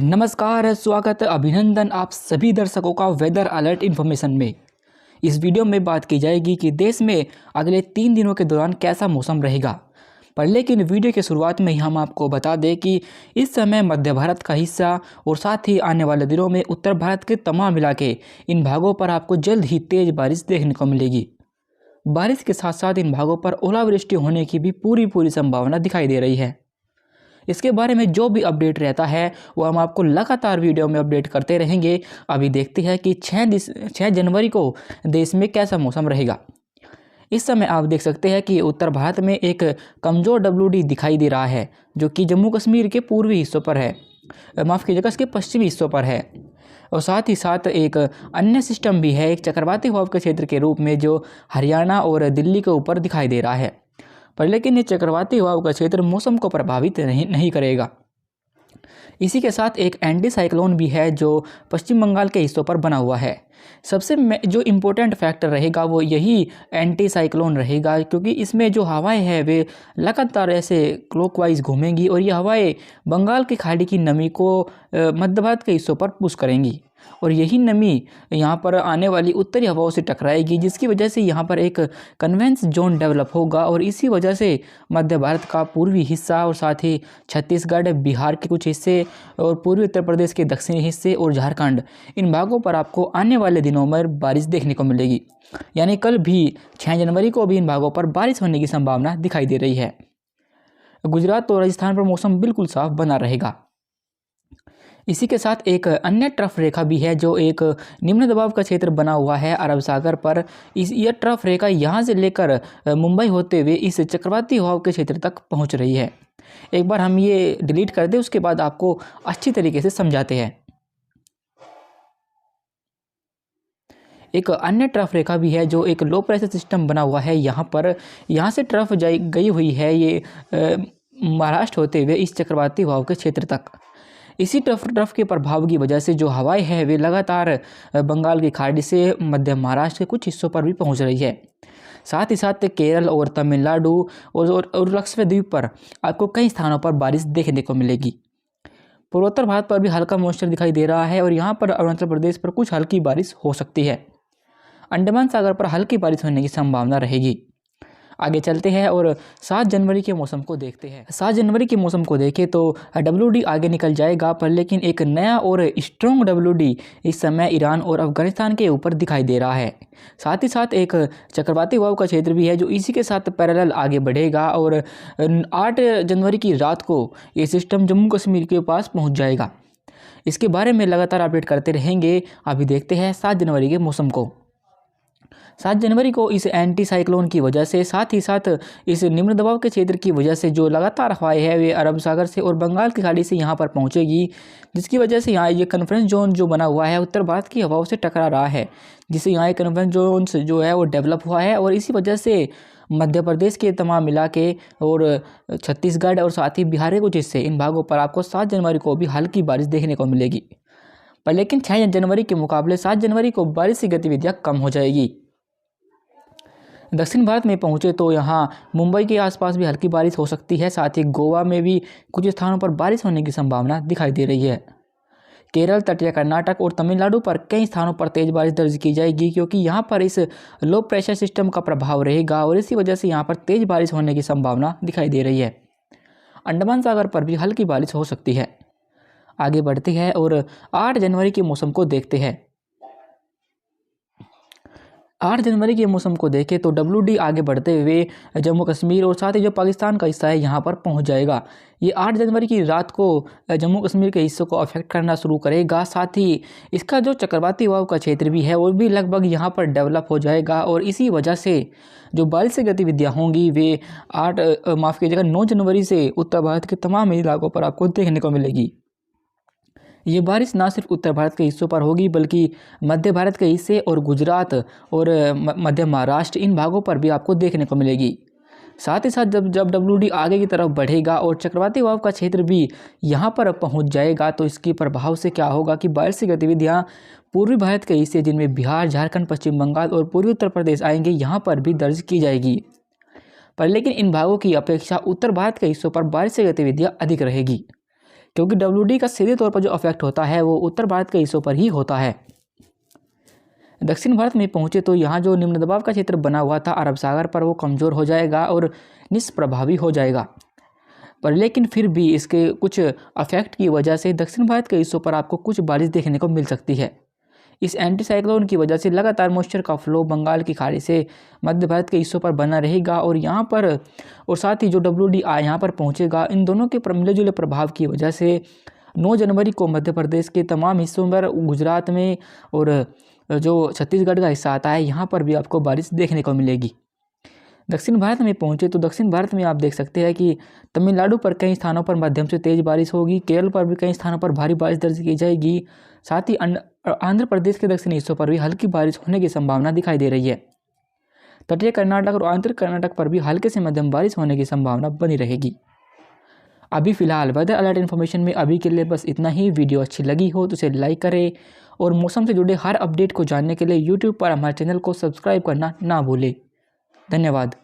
नमस्कार, स्वागत, अभिनंदन आप सभी दर्शकों का वेदर अलर्ट इन्फॉर्मेशन में। इस वीडियो में बात की जाएगी कि देश में अगले 3 दिनों के दौरान कैसा मौसम रहेगा। पर लेकिन वीडियो की शुरुआत में ही हम आपको बता दें कि इस समय मध्य भारत का हिस्सा और साथ ही आने वाले दिनों में उत्तर भारत के तमाम इलाके, इन भागों पर आपको जल्द ही तेज़ बारिश देखने को मिलेगी। बारिश के साथ साथ इन भागों पर ओलावृष्टि होने की भी पूरी संभावना दिखाई दे रही है। इसके बारे में जो भी अपडेट रहता है वो हम आपको लगातार वीडियो में अपडेट करते रहेंगे। अभी देखते हैं कि 6 जनवरी को देश में कैसा मौसम रहेगा। इस समय आप देख सकते हैं कि उत्तर भारत में एक कमज़ोर WD दिखाई दे रहा है, जो कि जम्मू कश्मीर के पूर्वी हिस्सों पर है, माफ़ कीजिएगा, इसके पश्चिमी हिस्सों पर है। और साथ ही साथ एक अन्य सिस्टम भी है, एक चक्रवाती हवा के क्षेत्र के रूप में, जो हरियाणा और दिल्ली के ऊपर दिखाई दे रहा है। पर लेकिन ये चक्रवाती हवाओं का क्षेत्र मौसम को प्रभावित नहीं करेगा। इसी के साथ एक एंटी साइक्लोन भी है जो पश्चिम बंगाल के हिस्सों पर बना हुआ है। सबसे जो इम्पोर्टेंट फैक्टर रहेगा वो यही एंटी साइक्लोन रहेगा, क्योंकि इसमें जो हवाएं हैं वे लगातार ऐसे क्लॉकवाइज घूमेंगी और ये हवाएं बंगाल की खाड़ी की नमी को मध्य भारत के हिस्सों पर पुश करेंगी और यही नमी यहाँ पर आने वाली उत्तरी हवाओं से टकराएगी, जिसकी वजह से यहाँ पर एक कन्वेंस जोन डेवलप होगा और इसी वजह से मध्य भारत का पूर्वी हिस्सा और साथ ही छत्तीसगढ़, बिहार के कुछ हिस्से और पूर्वी उत्तर प्रदेश के दक्षिणी हिस्से और झारखंड, इन भागों पर आपको आने वाले दिनों में बारिश देखने को मिलेगी। यानी कल भी 6 जनवरी को भी इन भागों पर बारिश होने की संभावना दिखाई दे रही है। गुजरात और राजस्थान पर मौसम बिल्कुल साफ बना रहेगा। इसी के साथ एक अन्य ट्रफ रेखा भी है, जो एक निम्न दबाव का क्षेत्र बना हुआ है अरब सागर पर। यह ट्रफ रेखा यहाँ से लेकर मुंबई होते हुए इस चक्रवाती हवाओं के क्षेत्र तक पहुँच रही है। एक बार हम ये डिलीट कर दें, उसके बाद आपको अच्छी तरीके से समझाते हैं। एक अन्य ट्रफ रेखा भी है जो एक लो प्रेशर सिस्टम बना हुआ है यहाँ से ट्रफ गई हुई है ये महाराष्ट्र होते हुए इस चक्रवाती हवाओं के क्षेत्र तक। इसी ट्रफ के प्रभाव की वजह से जो हवाएं हैं वे लगातार बंगाल की खाड़ी से मध्य महाराष्ट्र के कुछ हिस्सों पर भी पहुंच रही है। साथ ही साथ केरल और तमिलनाडु और लक्षद्वीप पर आपको कई स्थानों पर बारिश देखने को मिलेगी। पूर्वोत्तर भारत पर भी हल्का मॉइस्चर दिखाई दे रहा है और यहाँ पर अरुणाचल प्रदेश पर कुछ हल्की बारिश हो सकती है। अंडमान सागर पर हल्की बारिश होने की संभावना रहेगी। आगे चलते हैं और 7 जनवरी के मौसम को देखते हैं। 7 जनवरी के मौसम को देखें तो WD आगे निकल जाएगा, पर लेकिन एक नया और स्ट्रॉन्ग WD इस समय ईरान और अफगानिस्तान के ऊपर दिखाई दे रहा है। साथ ही साथ एक चक्रवाती हवाओं का क्षेत्र भी है जो इसी के साथ पैरेलल आगे बढ़ेगा और 8 जनवरी की रात को ये सिस्टम जम्मू कश्मीर के पास पहुँच जाएगा। इसके बारे में लगातार अपडेट करते रहेंगे। अभी देखते हैं 7 जनवरी के मौसम को। 7 जनवरी को इस एंटी साइक्लोन की वजह से, साथ ही साथ इस निम्न दबाव के क्षेत्र की वजह से जो लगातार हवाएं है वे अरब सागर से और बंगाल की खाड़ी से यहाँ पर पहुँचेगी, जिसकी वजह से यहाँ ये कन्फ्रेंस जोन जो बना हुआ है उत्तर भारत की हवाओं से टकरा रहा है, जिससे यहाँ एक कन्फ्रेंस जोन जो है वो डेवलप हुआ है और इसी वजह से मध्य प्रदेश के तमाम इलाके और छत्तीसगढ़ और साथ ही बिहार के कुछ हिस्से, इन भागों पर आपको 7 जनवरी को भी हल्की बारिश देखने को मिलेगी। पर लेकिन 6 जनवरी के मुकाबले 7 जनवरी को बारिश की गतिविधियाँ कम हो जाएगी। दक्षिण भारत में पहुंचे तो यहाँ मुंबई के आसपास भी हल्की बारिश हो सकती है, साथ ही गोवा में भी कुछ स्थानों पर बारिश होने की संभावना दिखाई दे रही है। केरल, तटीय कर्नाटक और तमिलनाडु पर कई स्थानों पर तेज बारिश दर्ज की जाएगी, क्योंकि यहाँ पर इस लो प्रेशर सिस्टम का प्रभाव रहेगा और इसी वजह से यहाँ पर तेज बारिश होने की संभावना दिखाई दे रही है। अंडमान सागर पर भी हल्की बारिश हो सकती है। आगे बढ़ते हैं और 8 जनवरी के मौसम को देखते हैं। 8 जनवरी के मौसम को देखें तो WD आगे बढ़ते हुए जम्मू कश्मीर और साथ ही जो पाकिस्तान का हिस्सा है यहाँ पर पहुँच जाएगा। ये 8 जनवरी की रात को जम्मू कश्मीर के हिस्सों को अफेक्ट करना शुरू करेगा। साथ ही इसका जो चक्रवाती हवाओं का क्षेत्र भी है वो भी लगभग यहाँ पर डेवलप हो जाएगा और इसी वजह से जो बारिश की गतिविधियाँ होंगी वे 9 जनवरी से उत्तर भारत के तमाम इलाकों पर आपको देखने को मिलेगी। ये बारिश ना सिर्फ उत्तर भारत के हिस्सों पर होगी बल्कि मध्य भारत के हिस्से और गुजरात और मध्य महाराष्ट्र, इन भागों पर भी आपको देखने को मिलेगी। साथ ही साथ जब WD आगे की तरफ बढ़ेगा और चक्रवाती हवाओं का क्षेत्र भी यहाँ पर पहुँच जाएगा तो इसके प्रभाव से क्या होगा कि बारिश की गतिविधियाँ पूर्वी भारत के हिस्से जिनमें बिहार, झारखंड, पश्चिम बंगाल और पूर्वी उत्तर प्रदेश आएंगे, यहाँ पर भी दर्ज की जाएगी। पर लेकिन इन भागों की अपेक्षा उत्तर भारत के हिस्सों पर बारिश की गतिविधियाँ अधिक रहेगी। क्योंकि WD का सीधे तौर पर जो इफेक्ट होता है वो उत्तर भारत के हिस्सों पर ही होता है। दक्षिण भारत में पहुंचे तो यहाँ जो निम्न दबाव का क्षेत्र बना हुआ था अरब सागर पर वो कमज़ोर हो जाएगा और निष्प्रभावी हो जाएगा। पर लेकिन फिर भी इसके कुछ अफेक्ट की वजह से दक्षिण भारत के हिस्सों पर आपको कुछ बारिश देखने को मिल सकती है। इस एंटी साइक्लोन की वजह से लगातार मॉइस्चर का फ्लो बंगाल की खाड़ी से मध्य भारत के हिस्सों पर बना रहेगा और यहाँ पर और साथ ही जो WD यहाँ पर पहुँचेगा, इन दोनों के मिले जुले प्रभाव की वजह से 9 जनवरी को मध्य प्रदेश के तमाम हिस्सों पर, गुजरात में और जो छत्तीसगढ़ का हिस्सा आता है यहाँ पर भी आपको बारिश देखने को मिलेगी। दक्षिण भारत में पहुंचे तो दक्षिण भारत में आप देख सकते हैं कि तमिलनाडु पर कई स्थानों पर मध्यम से तेज बारिश होगी, केरल पर भी कई स्थानों पर भारी बारिश दर्ज की जाएगी। साथ ही आंध्र प्रदेश के दक्षिणी हिस्सों पर भी हल्की बारिश होने की संभावना दिखाई दे रही है। तटीय कर्नाटक और आंतरिक कर्नाटक पर भी हल्के से मध्यम बारिश होने की संभावना बनी रहेगी। अभी फिलहाल वेदर अलर्ट इन्फॉर्मेशन में अभी के लिए बस इतना ही। वीडियो अच्छी लगी हो तो इसे लाइक करें और मौसम से जुड़े हर अपडेट को जानने के लिए यूट्यूब पर हमारे चैनल को सब्सक्राइब करना ना भूलें। धन्यवाद।